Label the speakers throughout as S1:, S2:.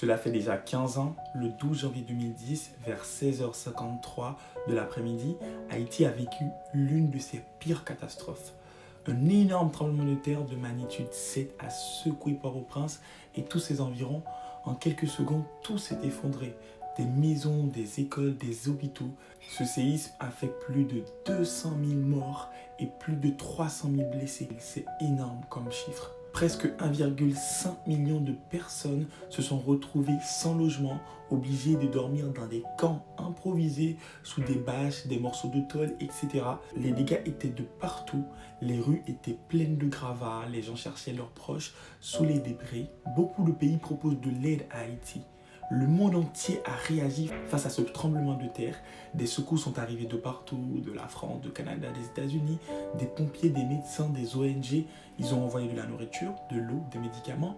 S1: Cela fait déjà 15 ans, le 12 janvier 2010, vers 16h53 de l'après-midi, Haïti a vécu l'une de ses pires catastrophes. Un énorme tremblement de terre de magnitude 7 a secoué Port-au-Prince et tous ses environs. En quelques secondes, tout s'est effondré. Des maisons, des écoles, des hôpitaux. Ce séisme a fait plus de 200 000 morts et plus de 300 000 blessés. C'est énorme comme chiffre. Presque 1,5 million de personnes se sont retrouvées sans logement, obligées de dormir dans des camps improvisés, sous des bâches, des morceaux de tôle, etc. Les dégâts étaient de partout, les rues étaient pleines de gravats, les gens cherchaient leurs proches sous les débris. Beaucoup de pays proposent de l'aide à Haïti. Le monde entier a réagi face à ce tremblement de terre. Des secours sont arrivés de partout, de la France, du Canada, des États-Unis, des pompiers, des médecins, des ONG. Ils ont envoyé de la nourriture, de l'eau, des médicaments.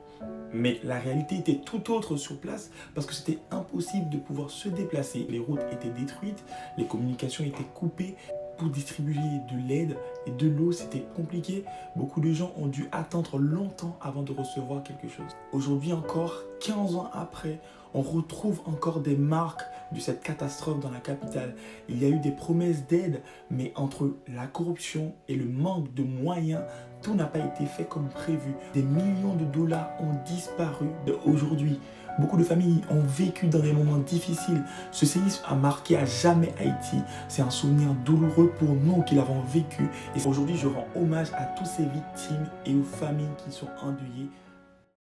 S1: Mais la réalité était tout autre sur place parce que c'était impossible de pouvoir se déplacer. Les routes étaient détruites, les communications étaient coupées. Pour distribuer de l'aide et de l'eau, c'était compliqué. Beaucoup de gens ont dû attendre longtemps avant de recevoir quelque chose. Aujourd'hui encore, 15 ans après, on retrouve encore des marques de cette catastrophe dans la capitale. Il y a eu des promesses d'aide, mais entre la corruption et le manque de moyens, tout n'a pas été fait comme prévu. Des millions de dollars ont disparu aujourd'hui. Beaucoup de familles ont vécu dans des moments difficiles. Ce séisme a marqué à jamais Haïti. C'est un souvenir douloureux pour nous qui l'avons vécu. Et aujourd'hui, je rends hommage à toutes ces victimes et aux familles qui sont endeuillées.